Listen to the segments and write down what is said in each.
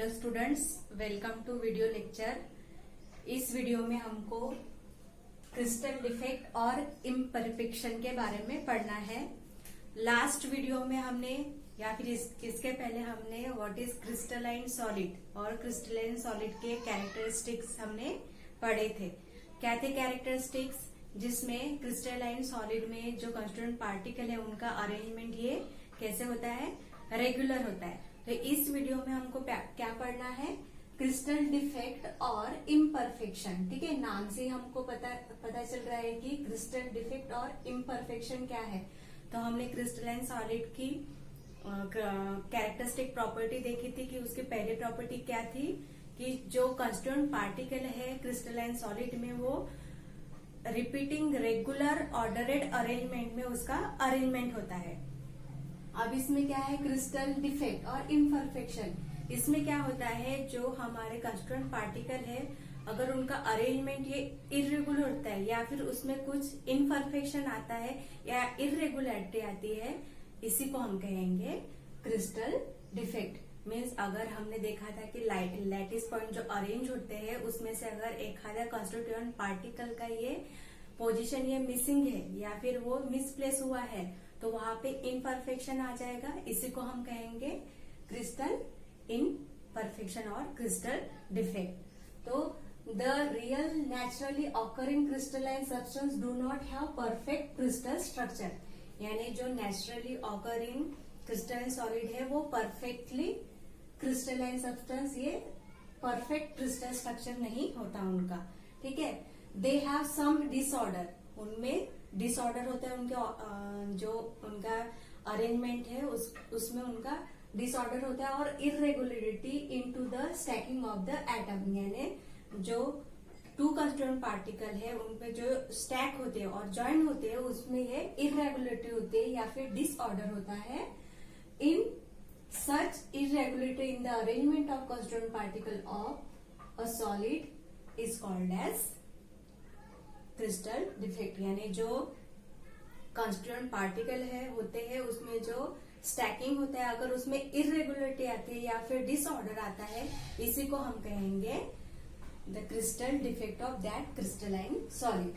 Hello students, welcome to video lecture. इस video में हमको क्रिस्टल डिफेक्ट और इम्परफेक्शन के बारे में पढ़ना है। लास्ट वीडियो में हमने या फिर इसके पहले हमने व्हाट इज क्रिस्टलाइन सॉलिड और क्रिस्टलाइन सॉलिड के कैरेक्टरिस्टिक्स हमने पढ़े थे। क्या थे कैरेक्टरिस्टिक्स? जिसमें क्रिस्टलाइन सॉलिड में जो कंस्टिट्यूएंट पार्टिकल है उनका अरेंजमेंट ये कैसे होता है, रेगुलर होता है। तो इस वीडियो में हमको क्या पढ़ना है, क्रिस्टल डिफेक्ट और इम्परफेक्शन। ठीक है, नाम से हमको पता चल रहा है कि क्रिस्टल डिफेक्ट और इम्परफेक्शन क्या है। तो हमने क्रिस्टलाइन सॉलिड की कैरेक्टरिस्टिक प्रॉपर्टी देखी थी कि उसकी पहली प्रॉपर्टी क्या थी कि जो कंस्टिट्यूएंट पार्टिकल है क्रिस्टलाइन सॉलिड में वो रिपीटिंग रेगुलर ऑर्डरेड अरेंजमेंट में उसका अरेंजमेंट होता है। अब इसमें क्या है, क्रिस्टल डिफेक्ट और इम्परफेक्शन। इसमें क्या होता है, जो हमारे कंस्टिट्यूएंट पार्टिकल है अगर उनका अरेंजमेंट ये इरेगुलर होता है या फिर उसमें कुछ इम्परफेक्शन आता है या इरेगुलरिटी आती है, इसी को हम कहेंगे क्रिस्टल डिफेक्ट। मीन्स अगर हमने देखा था कि लैटिस पॉइंट जो अरेंज होते हैं उसमें से अगर एक आधा कंस्टिट्यूएंट पार्टिकल का ये पोजीशन ये मिसिंग है या फिर वो मिसप्लेस हुआ है तो वहां पे इम्परफेक्शन आ जाएगा। इसी को हम कहेंगे क्रिस्टल इम्परफेक्शन और क्रिस्टल डिफेक्ट। तो the real naturally occurring crystalline substance do not have perfect crystal structure. यानी जो नेचुरली ऑकरिंग क्रिस्टलाइन सॉलिड है वो परफेक्टली क्रिस्टलाइन सब्सटेंस ये परफेक्ट क्रिस्टल स्ट्रक्चर नहीं होता उनका। ठीक है, दे हैव सम डिसऑर्डर, उनमें डिसऑर्डर होता है, उनके जो उनका अरेंजमेंट है उसमें उनका डिसऑर्डर होता है और irregularity into the stacking of the atom. यानी जो टू कंस्टिट्यूएंट पार्टिकल है उनपे जो स्टैक होते हैं और ज्वाइन होते हैं उसमें ये इरेगुलरिटी होती है या फिर डिसऑर्डर होता है। In such irregularity in the arrangement of constituent particle of a solid is called as crystal defect. यानी जो कंस्टिट्यूएंट पार्टिकल है होते हैं उसमें जो स्टैकिंग होता है अगर उसमें इरेगुलरिटी आती है या फिर डिसऑर्डर आता है, इसी को हम कहेंगे the crystal defect of that crystalline solid.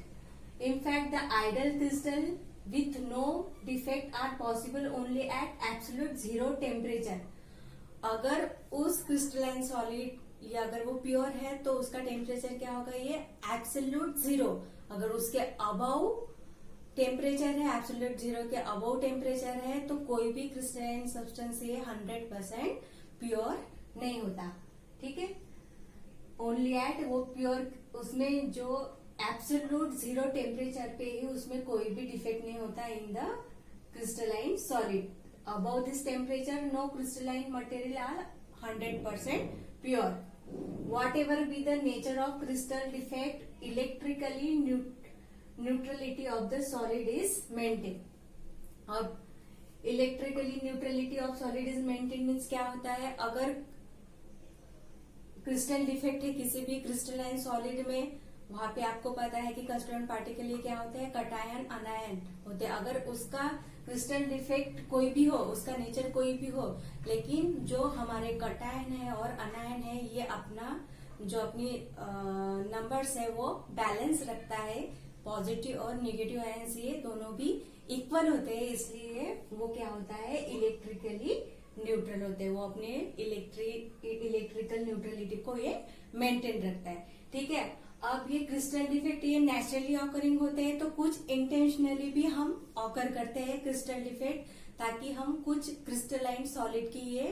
In fact, the ideal crystal with no defect are possible only at absolute zero temperature. अगर उस क्रिस्टलाइन सॉलिड या अगर वो प्योर है तो उसका टेम्परेचर क्या होगा, ये एब्सोल्यूट जीरो। अगर उसके अबव टेम्परेचर है, एब्सोल्यूट जीरो के अबव टेम्परेचर है तो कोई भी क्रिस्टलाइन सब्सटेंस ये 100% प्योर नहीं होता। ठीक है, ओनली एट वो प्योर, उसमें जो एब्सोल्यूट जीरो टेम्परेचर पे ही उसमें कोई भी डिफेक्ट नहीं होता in the crystalline solid. Above this temperature no crystalline material are 100% pure. Whatever be the nature of crystal defect, electrically neutrality of the solid is maintained. अब electrically neutrality of solid is maintain means क्या होता है, अगर crystal defect है किसी भी crystalline solid में, वहां पे आपको पता है कि कंस्टिट्यूएंट पार्टिकल ये क्या होते हैं, कटायन अनायन होते हैं। अगर उसका क्रिस्टल डिफेक्ट कोई भी हो, उसका नेचर कोई भी हो, लेकिन जो हमारे कटायन है और अनायन है ये अपना जो अपनी नंबर्स है वो बैलेंस रखता है। पॉजिटिव और नेगेटिव आयंस ये दोनों भी इक्वल होते हैं, इसलिए वो क्या होता है, इलेक्ट्रिकली न्यूट्रल होते हैं। वो अपने इलेक्ट्रिकल न्यूट्रलिटी को ये मेंटेन रखता है। ठीक है, अब ये क्रिस्टल डिफेक्ट ये नेचुरली ऑकरिंग होते हैं तो कुछ इंटेंशनली भी हम ऑकर करते हैं क्रिस्टल डिफेक्ट, ताकि हम कुछ क्रिस्टलाइन सॉलिड की ये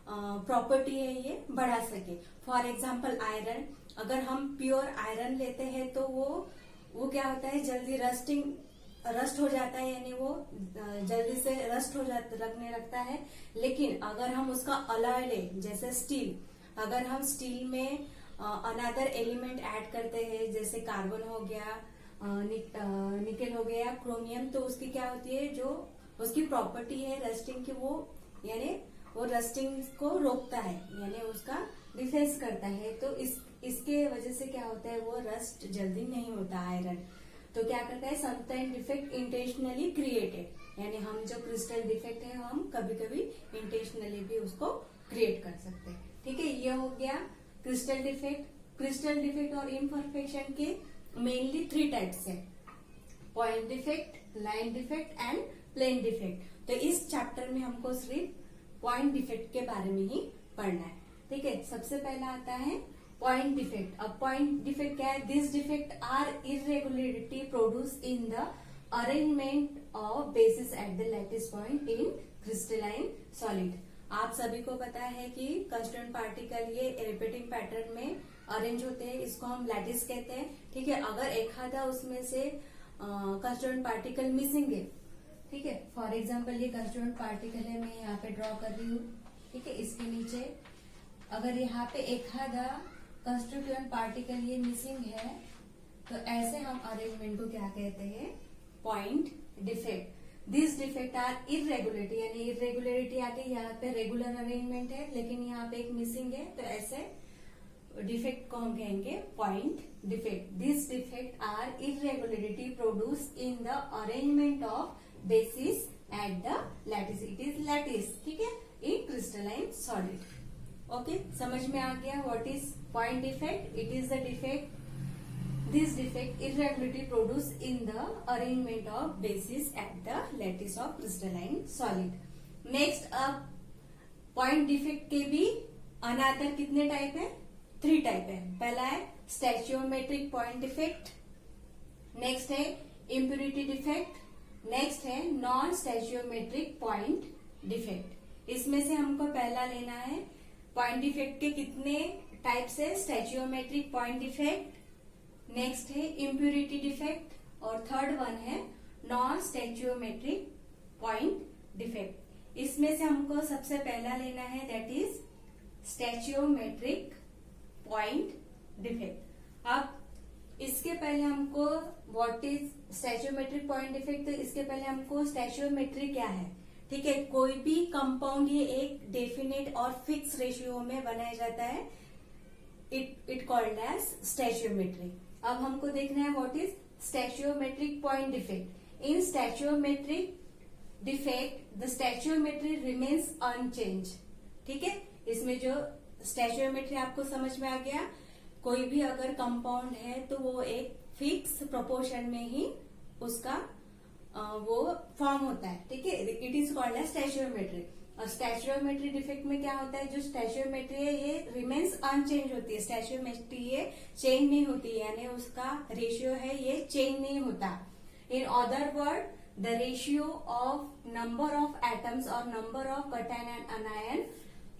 प्रॉपर्टी है ये बढ़ा सके। फॉर एग्जाम्पल आयरन, अगर हम प्योर आयरन लेते हैं तो वो क्या होता है, जल्दी रस्ट हो जाता है, यानी वो जल्दी से रस्ट रखने लगता है। लेकिन अगर हम उसका अलॉय ले, जैसे स्टील, अगर हम स्टील में अनदर एलिमेंट ऐड करते हैं जैसे कार्बन हो गया, निकेल हो गया, क्रोमियम, तो उसकी क्या होती है, जो उसकी प्रॉपर्टी है रस्टिंग की, वो यानी वो रस्टिंग को रोकता है, यानी उसका डिफेंस करता है। तो इसके वजह से क्या होता है, वो रस्ट जल्दी नहीं होता आयरन। तो क्या करता है, समटाइम डिफेक्ट इंटेंशनली क्रिएटेड, यानी हम जो क्रिस्टल डिफेक्ट है हम कभी कभी इंटेंशनली भी उसको क्रिएट कर सकते हैं। ठीक है, ये हो गया क्रिस्टल डिफेक्ट। क्रिस्टल डिफेक्ट और इम्परफेक्शन के मेनली 3 टाइप्स है, point defect, line defect and plane defect. तो इस चैप्टर में हमको सिर्फ पॉइंट डिफेक्ट के बारे में ही पढ़ना है। ठीक है, सबसे पहला आता है पॉइंट डिफेक्ट। अब पॉइंट डिफेक्ट क्या है? This defect are irregularity produce in the arrangement of basis at the lattice point in crystalline solid. आप सभी को पता है कि कंस्टेंट पार्टिकल ये रिपीटिंग पैटर्न में अरेंज होते हैं, इसको हम लैटिस कहते हैं। ठीक है, अगर एक आधा उसमें से कंस्टेंट पार्टिकल मिसिंग है, ठीक है, फॉर एग्जाम्पल ये कंस्टेंट पार्टिकल है, मैं यहाँ पे ड्रॉ कर रही हूँ। ठीक है, इसके नीचे अगर यहाँ पे एक आधा कंस्टिट्यूएंट पार्टिकल ये मिसिंग है, तो ऐसे हम अरेंजमेंट को क्या कहते हैं? Point defect. This defect are irregularity, यानी इरेगुलरिटी आ गई, यहाँ पे रेगुलर अरेंजमेंट है लेकिन यहाँ पे एक मिसिंग है, तो ऐसे डिफेक्ट को हम कहेंगे point defect. This defect are irregularity produce in the arrangement of basis at the lattice. It is lattice, ठीक है, इन क्रिस्टलाइन सॉलिड। ओके, समझ में आ गया what is point defect? It is the defect, this defect irregularity produced in the arrangement of bases at the lattice of crystalline solid. Next, अब point defect के भी अनादर कितने type है? 3 टाइप है। पहला है स्टैचियोमेट्रिक पॉइंट डिफेक्ट, नेक्स्ट है impurity defect, next है नॉन स्टैचियोमेट्रिक पॉइंट डिफेक्ट। इसमें से हमको पहला लेना है पॉइंट डिफेक्ट के कितने टाइप्स है? स्टैचियोमेट्रिक पॉइंट डिफेक्ट, नेक्स्ट है इम्प्यूरिटी डिफेक्ट और थर्ड वन है नॉन स्टैचियोमेट्रिक पॉइंट डिफेक्ट। इसमें से हमको सबसे पहला लेना है that is stoichiometric point defect. अब इसके पहले हमको what is stoichiometric point defect, तो इसके पहले हमको स्टैचियोमेट्री क्या है? ठीक है, कोई भी कंपाउंड ये एक डेफिनेट और फिक्स रेशियो में बनाया जाता है, इट कॉल्ड एज स्टैचियोमेट्री। अब हमको देखना है what is stoichiometric point defect. In stoichiometric defect the stoichiometry remains unchange. ठीक है, इसमें जो स्टैचियोमेट्री आपको समझ में आ गया, कोई भी अगर कंपाउंड है तो वो एक फिक्स प्रोपोर्शन में ही उसका वो फॉर्म होता है। ठीक है, इट इज कॉल्ड एज स्टैचियोमेट्री। और स्टैचियोमेट्री डिफेक्ट में क्या होता है? जो स्टैचियोमेट्री है ये रिमेन्स अनचेंज होती है। स्टैचियोमेट्री ये चेंज नहीं होती, यानी उसका रेशियो है ये चेंज नहीं होता। In other word the ratio of number of atoms और number of cation and anion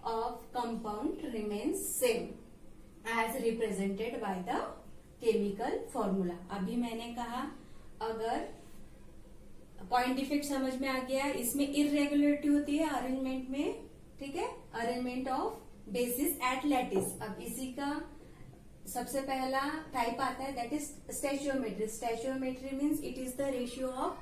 of compound remains same as represented by the chemical formula. अभी मैंने कहा अगर पॉइंट डिफेक्ट समझ में आ गया, इसमें इरेगुलरिटी होती है अरेंजमेंट में। ठीक है, arrangement of basis at lattice. अब इसी का सबसे पहला टाइप आता है that is stoichiometry. Stoichiometry means it is the ratio of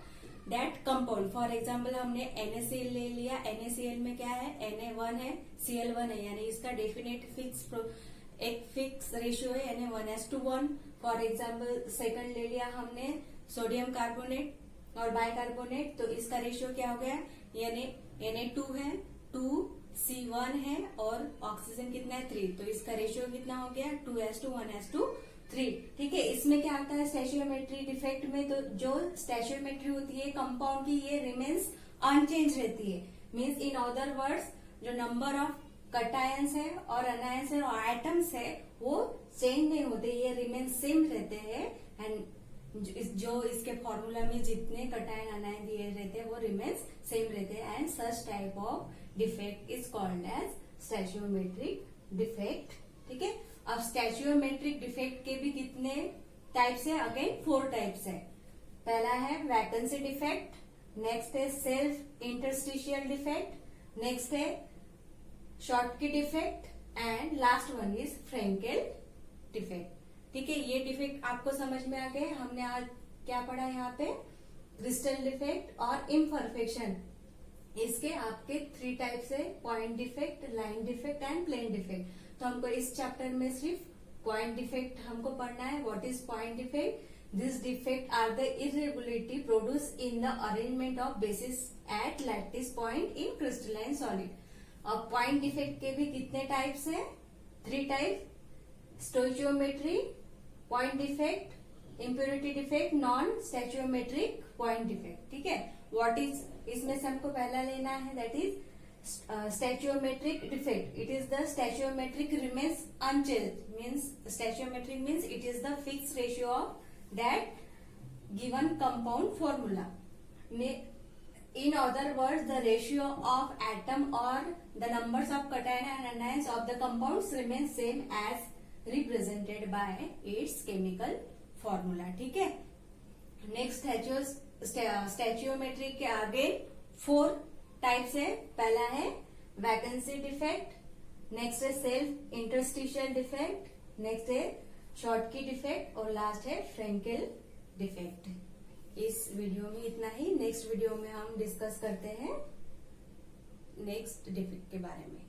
that compound. For example हमने NaCl ले लिया, NaCl में क्या है? Na1 है, Cl1 है, यानी इसका डेफिनेट एक फिक्स रेशियो है, यानी 1:1। फॉर एग्जाम्पल सेकंड ले लिया हमने सोडियम कार्बोनेट और बाइकार्बोनेट, तो इसका रेशियो क्या हो गया? यानी Na2 है, 2C1 है और ऑक्सीजन कितना है? 3, तो इसका रेशियो कितना हो गया? 2:1:3। ठीक है, इसमें क्या आता है स्टैचियोमेट्री डिफेक्ट में? तो जो स्टैचियोमेट्री होती है कंपाउंड की ये रिमेन्स अनचेंज रहती है। मीन्स इन अदर वर्ड्स जो नंबर ऑफ कैटायंस है और अनायंस है और एटम्स है वो चेंज नहीं होते, ये रिमेन्स सेम रहते हैं। एंड जो इसके फॉर्मूला में जितने कैटायन अनायन दिए रहते हैं वो रिमेन्स सेम रहते हैं। And such type of defect is called as stoichiometric defect. ठीक है, अब स्टैचियोमेट्रिक डिफेक्ट के भी कितने टाइप्स है? अगेन 4 टाइप्स है। पहला है वैकेंसी डिफेक्ट, नेक्स्ट है सेल्फ इंटरस्टिशियल डिफेक्ट, नेक्स्ट है Schottky defect and last one is Frenkel defect. ठीक है, ये डिफेक्ट आपको समझ में आ गए। हमने आज क्या पढ़ा यहाँ पे? क्रिस्टल डिफेक्ट और इम्परफेक्शन। इसके आपके 3 टाइप्स है, point defect, line defect and plane defect. तो हमको इस चैप्टर में सिर्फ पॉइंट डिफेक्ट हमको पढ़ना है। What is point defect? This defect are the irregularity produce in the arrangement of basis at lattice point in crystalline solid. अब point defect के भी कितने टाइप्स हैं? 3 type, stoichiometry point defect, impurity defect, non stoichiometric point defect. ठीक है, what is, इसमें से हमको पहला लेना है, that is stoichiometric defect. It is the stoichiometric remains unchanged, means stoichiometric means it is the fix ratio of that given compound formula. In other words, the ratio of atom or the numbers of cation and anions of the compounds remains same as represented by its chemical formula। ठीक है, next स्टैचियोमेट्री के आगे 4 types है। पहला है vacancy defect, next है self interstitial defect, next है Schottky defect और लास्ट है फ्रेंकेल डिफेक्ट। इस वीडियो में इतना ही। नेक्स्ट वीडियो में हम डिस्कस करते हैं नेक्स्ट डिफेक्ट के बारे में।